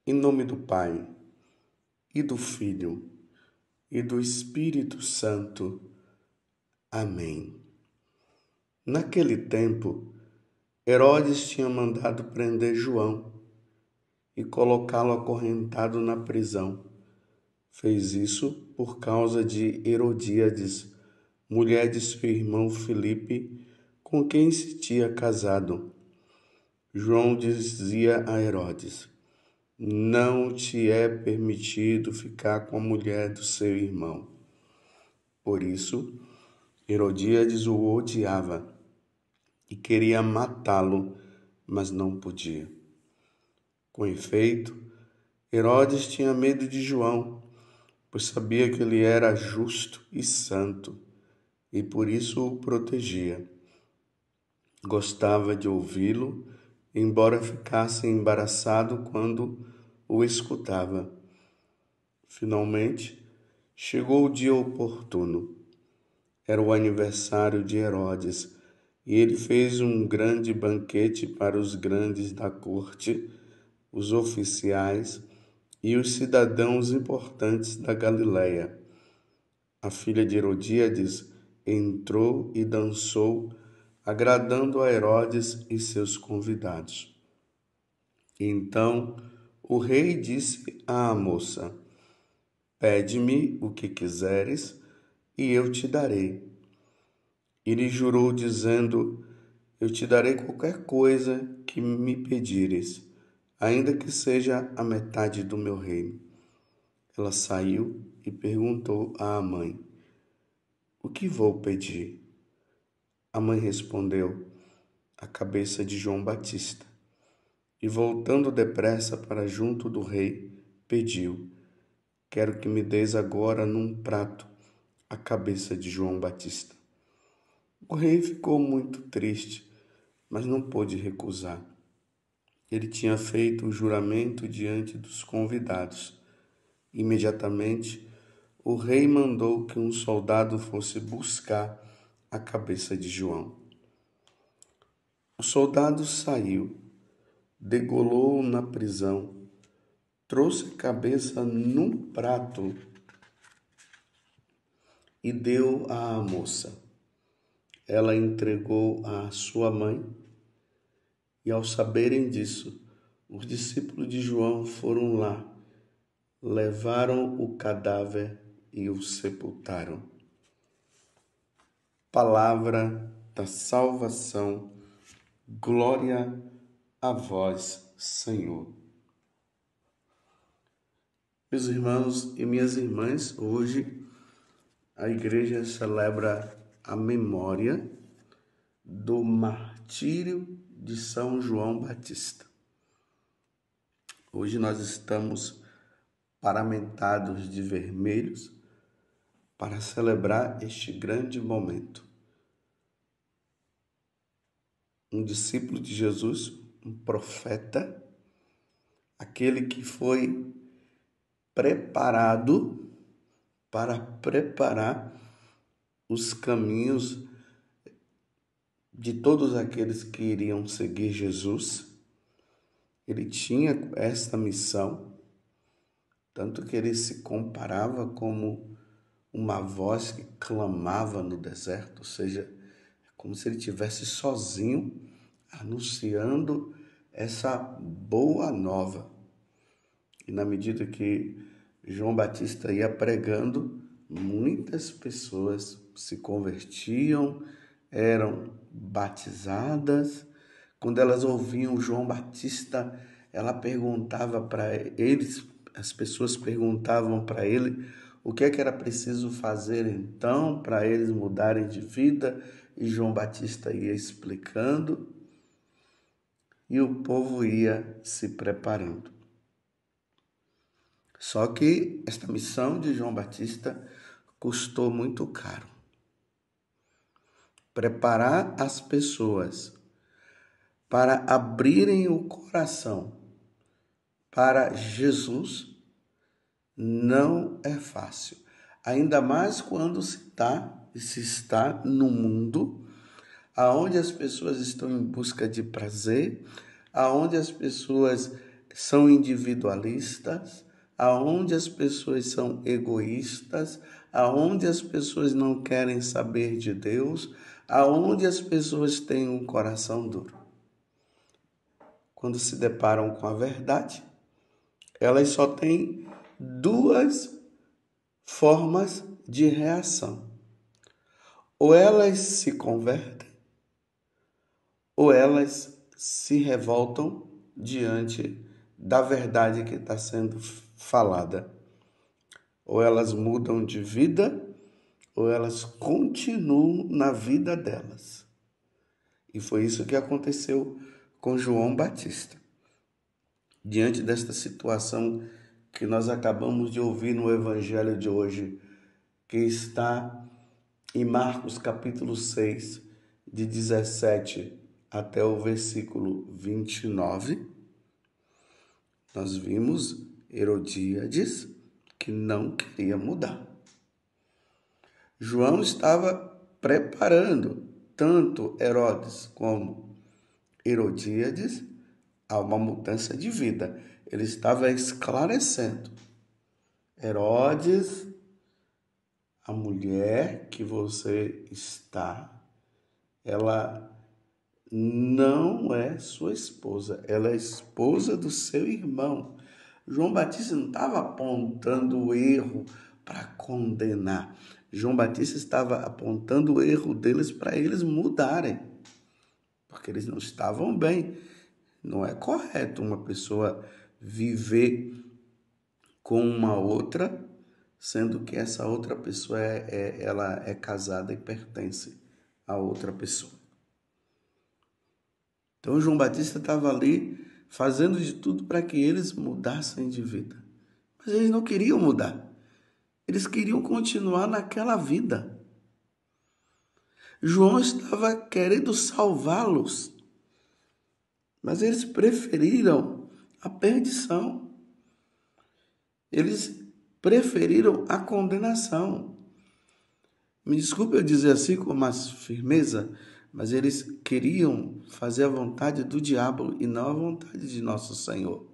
Em nome do Pai, e do Filho, e do Espírito Santo. Amém. Naquele tempo, Herodes tinha mandado prender João e colocá-lo acorrentado na prisão. Fez isso por causa de Herodíades, mulher de seu irmão Filipe, com quem se tinha casado. João dizia a Herodes: não te é permitido ficar com a mulher do seu irmão. Por isso, Herodíades o odiava e queria matá-lo, mas não podia. Com efeito, Herodes tinha medo de João, pois sabia que ele era justo e santo, e por isso o protegia. Gostava de ouvi-lo, embora ficasse embaraçado quando o escutava. Finalmente, chegou o dia oportuno. Era o aniversário de Herodes, e ele fez um grande banquete para os grandes da corte, os oficiais e os cidadãos importantes da Galileia. A filha de Herodíades entrou e dançou, agradando a Herodes e seus convidados. Então o rei disse à moça: pede-me o que quiseres, e eu te darei. E lhe jurou, dizendo: eu te darei qualquer coisa que me pedires, ainda que seja a metade do meu reino. Ela saiu e perguntou à mãe: o que vou pedir? A mãe respondeu: a cabeça de João Batista. E voltando depressa para junto do rei, pediu: quero que me des agora num prato a cabeça de João Batista. O rei ficou muito triste, mas não pôde recusar. Ele tinha feito o juramento diante dos convidados. Imediatamente, o rei mandou que um soldado fosse buscar a cabeça de João. O soldado saiu, degolou na prisão, trouxe a cabeça num prato e deu à moça. Ela entregou à sua mãe, e ao saberem disso, os discípulos de João foram lá, levaram o cadáver e o sepultaram. Palavra da salvação, glória a vós, Senhor. Meus irmãos e minhas irmãs, hoje a igreja celebra a memória do martírio de São João Batista. Hoje nós estamos paramentados de vermelhos para celebrar este grande momento. Um discípulo de Jesus, um profeta, aquele que foi preparado para preparar os caminhos de todos aqueles que iriam seguir Jesus. Ele tinha esta missão, tanto que ele se comparava como uma voz que clamava no deserto, ou seja, como se ele estivesse sozinho anunciando essa boa nova. E na medida que João Batista ia pregando, muitas pessoas se convertiam, eram batizadas. Quando elas ouviam João Batista, ela perguntava para eles, as pessoas perguntavam para ele o que é que era preciso fazer então para eles mudarem de vida, e João Batista ia explicando e o povo ia se preparando. Só que esta missão de João Batista custou muito caro. Preparar as pessoas para abrirem o coração para Jesus não é fácil. Ainda mais quando se está no mundo aonde as pessoas estão em busca de prazer, aonde as pessoas são individualistas, aonde as pessoas são egoístas, aonde as pessoas não querem saber de Deus, aonde as pessoas têm um coração duro. Quando se deparam com a verdade, elas só têm duas formas de reação. Ou elas se convertem, ou elas se revoltam diante da verdade que está sendo falada. Ou elas mudam de vida, ou elas continuam na vida delas. E foi isso que aconteceu com João Batista. Diante desta situação que nós acabamos de ouvir no Evangelho de hoje, que está em Marcos capítulo 6, de 17 até o versículo 29, nós vimos Herodíades que não queria mudar. João estava preparando tanto Herodes como Herodíades a uma mudança de vida. Ele estava esclarecendo. Herodes, a mulher que você está, ela não é sua esposa, ela é esposa do seu irmão. João Batista não estava apontando o erro para condenar. João Batista estava apontando o erro deles para eles mudarem, porque eles não estavam bem. Não é correto uma pessoa viver com uma outra, sendo que essa outra pessoa ela é casada e pertence a outra pessoa. Então, João Batista estava ali fazendo de tudo para que eles mudassem de vida. Mas eles não queriam mudar. Eles queriam continuar naquela vida. João estava querendo salvá-los, mas eles preferiram a perdição. Eles preferiram a condenação. Me desculpe eu dizer assim com mais firmeza, mas eles queriam fazer a vontade do diabo e não a vontade de nosso Senhor.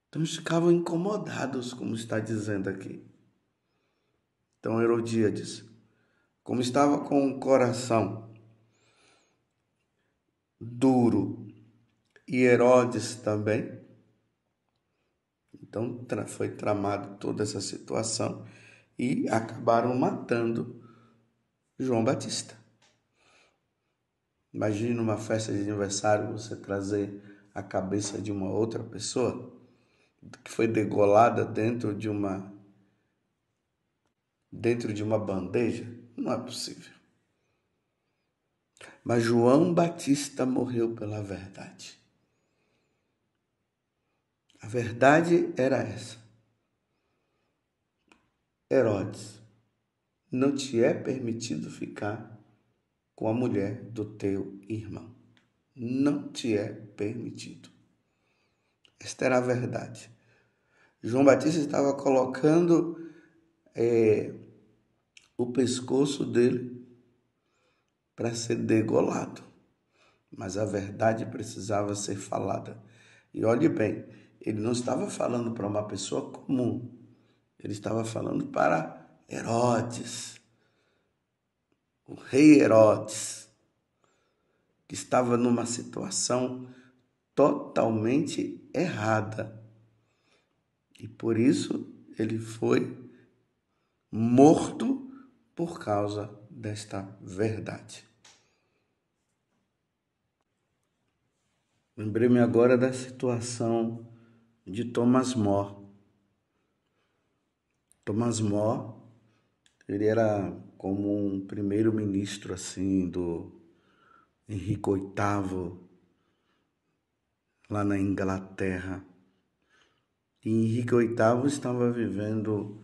Então eles ficavam incomodados, como está dizendo aqui. Então Herodíades, como estava com o coração duro, e Herodes também, então foi tramado toda essa situação e acabaram matando João Batista. Imagine numa festa de aniversário você trazer a cabeça de uma outra pessoa que foi degolada dentro de uma bandeja. Não é possível. Mas João Batista morreu pela verdade. A verdade era essa. Herodes, não te é permitido ficar com a mulher do teu irmão. Não te é permitido. Esta era a verdade. João Batista estava colocando o pescoço dele para ser degolado. Mas a verdade precisava ser falada. E olhe bem, ele não estava falando para uma pessoa comum. Ele estava falando para Herodes, o rei Herodes, que estava numa situação totalmente errada. E por isso ele foi morto por causa desta verdade. Lembrei-me agora da situação de Thomas More. Thomas More, ele era como um primeiro-ministro assim do Henrique VIII, lá na Inglaterra. E Henrique VIII estava vivendo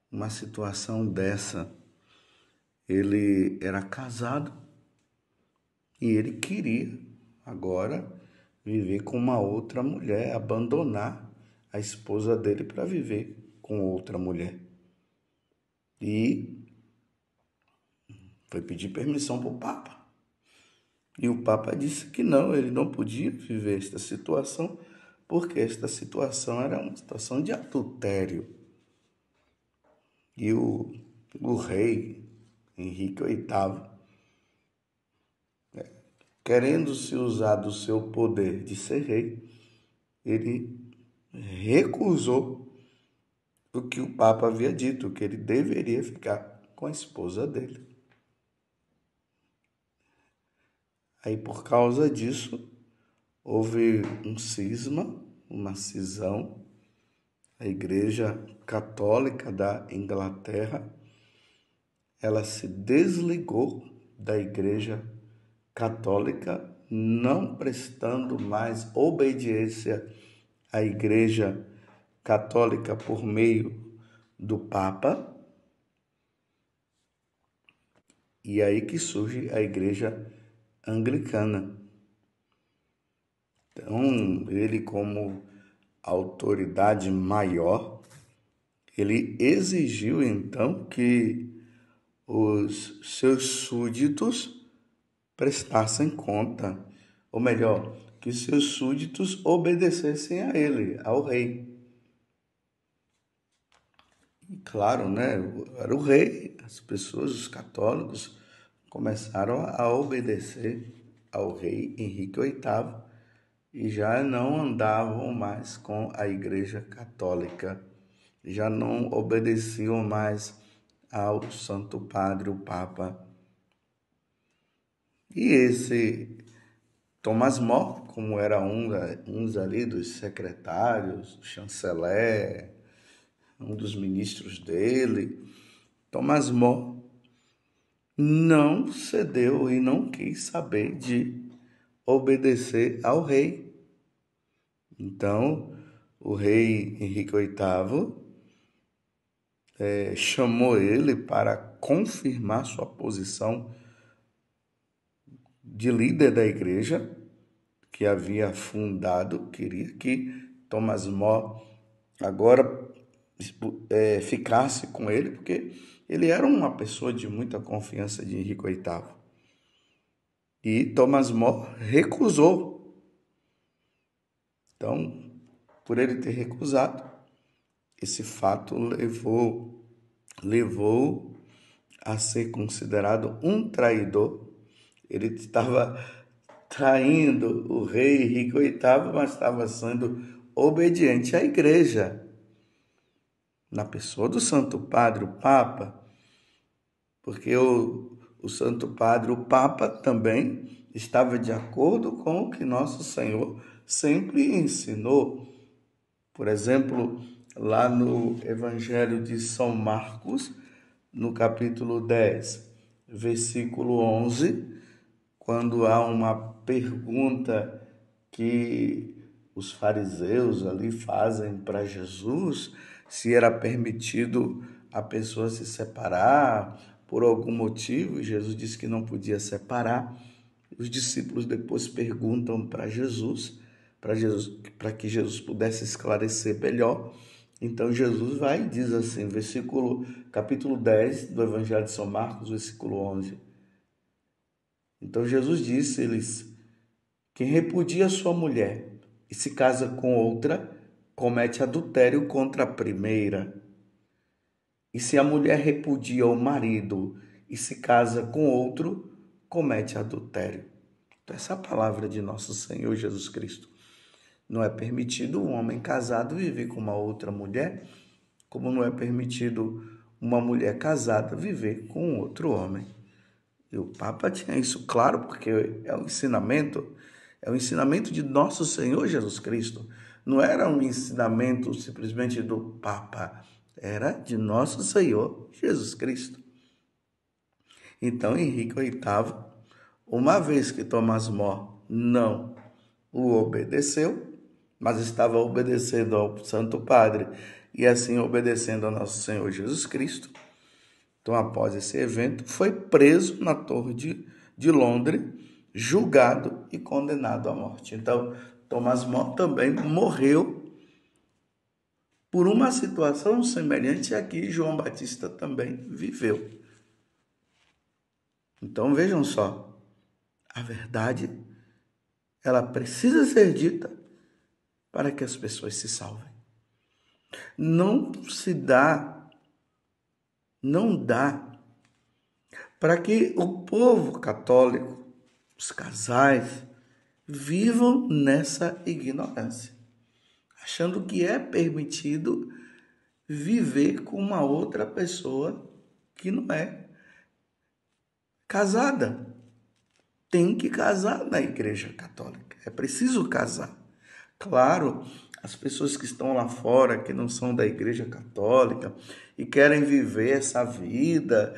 uma situação dessa. Ele era casado e ele queria agora viver com uma outra mulher, abandonar a esposa dele para viver com outra mulher. E foi pedir permissão para o Papa. E o Papa disse que não, ele não podia viver esta situação, porque esta situação era uma situação de adultério. E o rei Henrique VIII, querendo se usar do seu poder de ser rei, ele recusou o que o Papa havia dito, que ele deveria ficar com a esposa dele. Aí, por causa disso, houve um cisma, uma cisão. A Igreja Católica da Inglaterra, ela se desligou da Igreja Católica, não prestando mais obediência à Igreja Católica por meio do Papa. E aí que surge a Igreja Anglicana. Então, ele como autoridade maior, ele exigiu então que os seus súditos prestassem conta, ou melhor, que seus súditos obedecessem a ele, ao rei. E claro, né, era o rei, as pessoas, os católicos, começaram a obedecer ao rei Henrique VIII e já não andavam mais com a Igreja Católica, já não obedeciam mais ao Santo Padre, o Papa. E esse Thomas More, como era uns ali dos secretários, o chanceler, um dos ministros dele, Thomas More não cedeu e não quis saber de obedecer ao rei. Então, o rei Henrique VIII chamou ele para confirmar sua posição de líder da igreja que havia fundado, queria que Thomas More agora ficasse com ele, porque ele era uma pessoa de muita confiança de Henrique VIII. E Thomas More recusou. Então, por ele ter recusado, esse fato levou a ser considerado um traidor. Ele estava traindo o rei Henrique VIII, mas estava sendo obediente à igreja, na pessoa do Santo Padre, o Papa, porque o Santo Padre, o Papa, também estava de acordo com o que Nosso Senhor sempre ensinou. Por exemplo, lá no Evangelho de São Marcos, no capítulo 10, versículo 11, quando há uma pergunta que os fariseus ali fazem para Jesus, se era permitido a pessoa se separar por algum motivo, e Jesus disse que não podia separar. Os discípulos depois perguntam para que Jesus pudesse esclarecer melhor. Então Jesus vai e diz assim, capítulo 10 do Evangelho de São Marcos, versículo 11. Então Jesus disse-lhes: quem repudia sua mulher e se casa com outra, comete adultério contra a primeira. E se a mulher repudia o marido e se casa com outro, comete adultério. Então, essa é a palavra de nosso Senhor Jesus Cristo. Não é permitido um homem casado viver com uma outra mulher, como não é permitido uma mulher casada viver com outro homem. E o Papa tinha isso claro, porque é um ensinamento de nosso Senhor Jesus Cristo. Não era um ensinamento simplesmente do Papa, era de nosso Senhor Jesus Cristo. Então, Henrique VIII, uma vez que Thomas More não o obedeceu, mas estava obedecendo ao Santo Padre e assim obedecendo ao nosso Senhor Jesus Cristo, então, após esse evento, foi preso na Torre de Londres, julgado e condenado à morte. Então, Thomas More também morreu por uma situação semelhante a que João Batista também viveu. Então, vejam só, A verdade, ela precisa ser dita para que as pessoas se salvem. Não dá para que o povo católico, os casais, vivam nessa ignorância, achando que é permitido viver com uma outra pessoa que não é casada. Tem que casar na Igreja Católica, é preciso casar. Claro, as pessoas que estão lá fora, que não são da Igreja Católica e querem viver essa vida,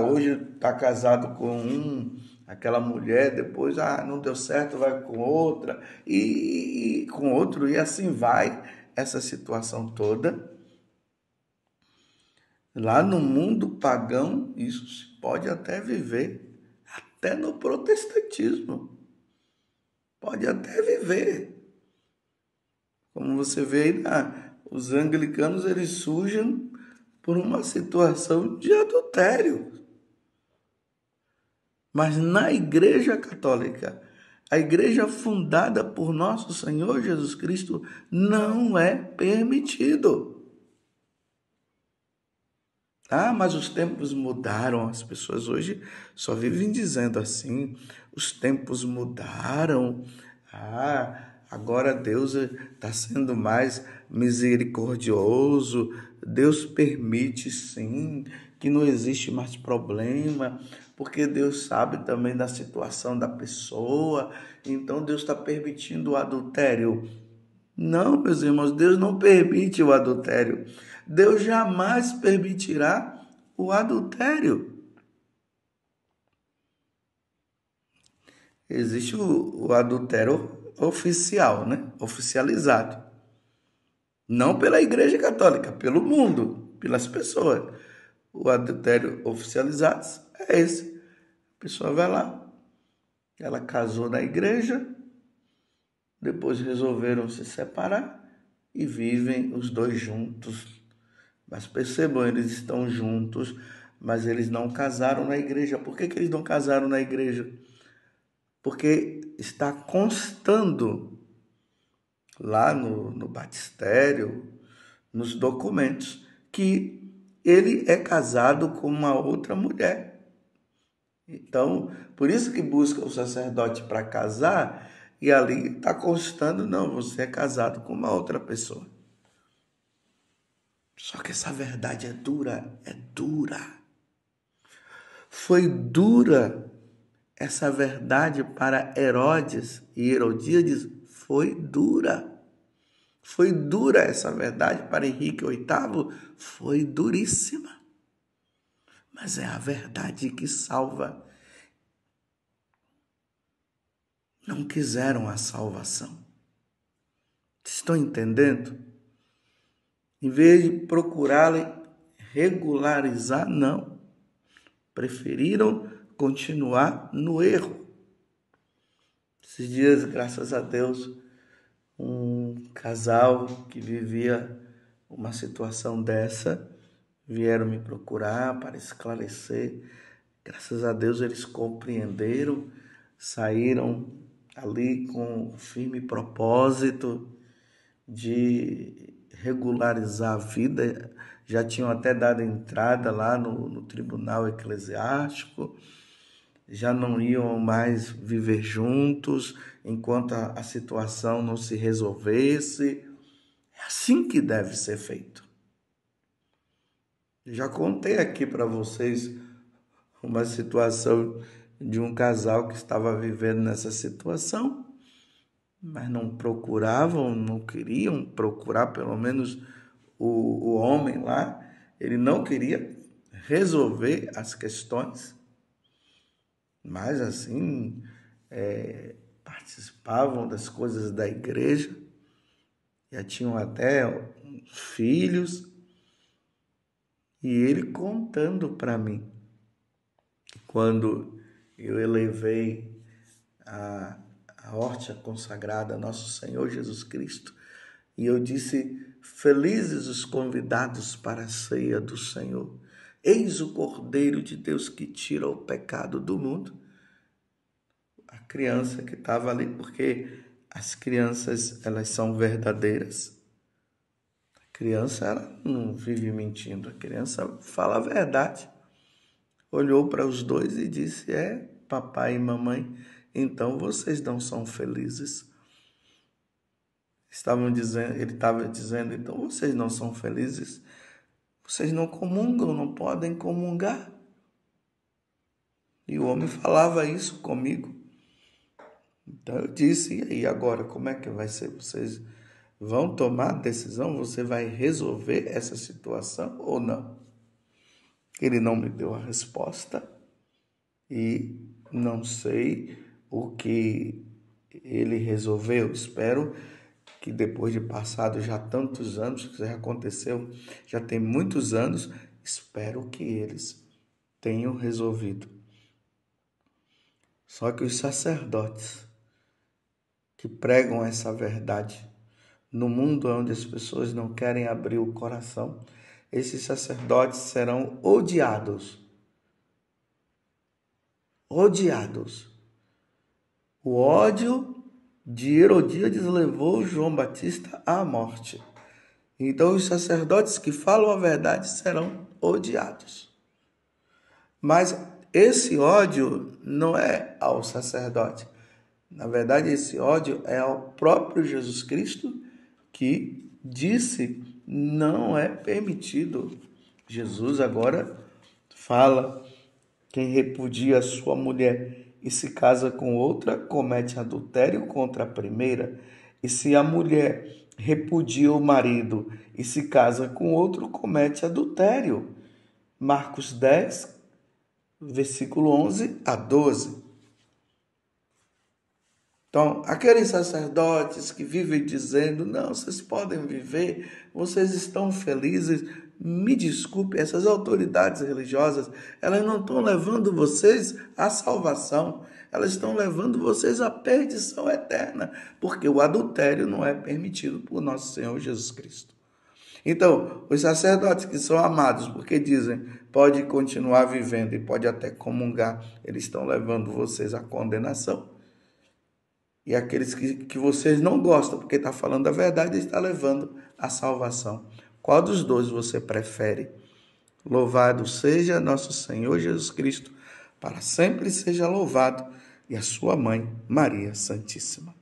hoje está casado com aquela mulher, depois não deu certo, vai com outra e com outro, e assim vai essa situação toda. Lá no mundo pagão, isso se pode até viver, até no protestantismo, pode até viver. Como você vê aí, os anglicanos, eles surgem por uma situação de adultério. Mas na Igreja Católica, a igreja fundada por nosso Senhor Jesus Cristo, não é permitido. Mas os tempos mudaram, as pessoas hoje só vivem dizendo assim, os tempos mudaram, agora Deus está sendo mais misericordioso, Deus permite sim, que não existe mais problema, porque Deus sabe também da situação da pessoa, então Deus está permitindo o adultério. Não, meus irmãos, Deus não permite o adultério. Deus jamais permitirá o adultério. Existe o adultério oficial, né? Oficializado. Não pela Igreja Católica, pelo mundo, pelas pessoas. O adultério oficializado é esse. A pessoa vai lá, ela casou na igreja, depois resolveram se separar e vivem os dois juntos. Mas percebam, eles estão juntos, mas eles não casaram na igreja. Por que eles não casaram na igreja? Porque está constando lá no batistério, nos documentos, que ele é casado com uma outra mulher. Então, por isso que busca o sacerdote para casar, e ali está constando, não, você é casado com uma outra pessoa. Só que essa verdade é dura, é dura. Foi dura essa verdade para Herodes e Herodíades, foi dura. Foi dura essa verdade para Henrique VIII, foi duríssima. Mas é a verdade que salva. Não quiseram a salvação. Estão entendendo? Em vez de procurarem regularizar, não. Preferiram continuar no erro. Esses dias, graças a Deus, um casal que vivia uma situação dessa vieram me procurar para esclarecer. Graças a Deus eles compreenderam, saíram ali com um firme propósito de regularizar a vida. Já tinham até dado entrada lá no tribunal eclesiástico, já não iam mais viver juntos enquanto a situação não se resolvesse. É assim que deve ser feito. Já contei aqui para vocês uma situação de um casal que estava vivendo nessa situação, mas não procuravam, não queriam procurar, pelo menos o homem lá, ele não queria resolver as questões, mas assim, participavam das coisas da igreja, já tinham até filhos, e ele contando para mim, quando eu elevei a hóstia consagrada a nosso Senhor Jesus Cristo, e eu disse, felizes os convidados para a ceia do Senhor, eis o Cordeiro de Deus que tira o pecado do mundo. criança que estava ali, porque as crianças, elas são verdadeiras. A criança, ela não vive mentindo, a criança fala a verdade. Olhou para os dois e disse: papai e mamãe, então vocês não são felizes. Ele estava dizendo, então vocês não são felizes? Vocês não comungam, não podem comungar? E o homem falava isso comigo. Então eu disse: e aí agora, como é que vai ser? Vocês vão tomar a decisão? Você vai resolver essa situação ou não? Ele não me deu a resposta e não sei o que ele resolveu. Espero que depois de passado já tantos anos, que já aconteceu, já tem muitos anos, espero que eles tenham resolvido. Só que os sacerdotes que pregam essa verdade no mundo onde as pessoas não querem abrir o coração, esses sacerdotes serão odiados. Odiados. O ódio de Herodíades levou João Batista à morte. Então os sacerdotes que falam a verdade serão odiados. Mas esse ódio não é ao sacerdote. Na verdade, esse ódio é ao próprio Jesus Cristo, que disse: não é permitido. Jesus agora fala: quem repudia a sua mulher e se casa com outra, comete adultério contra a primeira. E se a mulher repudia o marido e se casa com outro, comete adultério. Marcos 10, versículo 11 a 12. Então, aqueles sacerdotes que vivem dizendo: não, vocês podem viver, vocês estão felizes, me desculpe, essas autoridades religiosas, elas não estão levando vocês à salvação, elas estão levando vocês à perdição eterna, porque o adultério não é permitido por nosso Senhor Jesus Cristo. Então, os sacerdotes que são amados, porque dizem, pode continuar vivendo e pode até comungar, eles estão levando vocês à condenação. E aqueles que vocês não gostam, porque está falando a verdade, está levando à salvação. Qual dos dois você prefere? Louvado seja nosso Senhor Jesus Cristo, para sempre seja louvado, e a sua mãe, Maria Santíssima.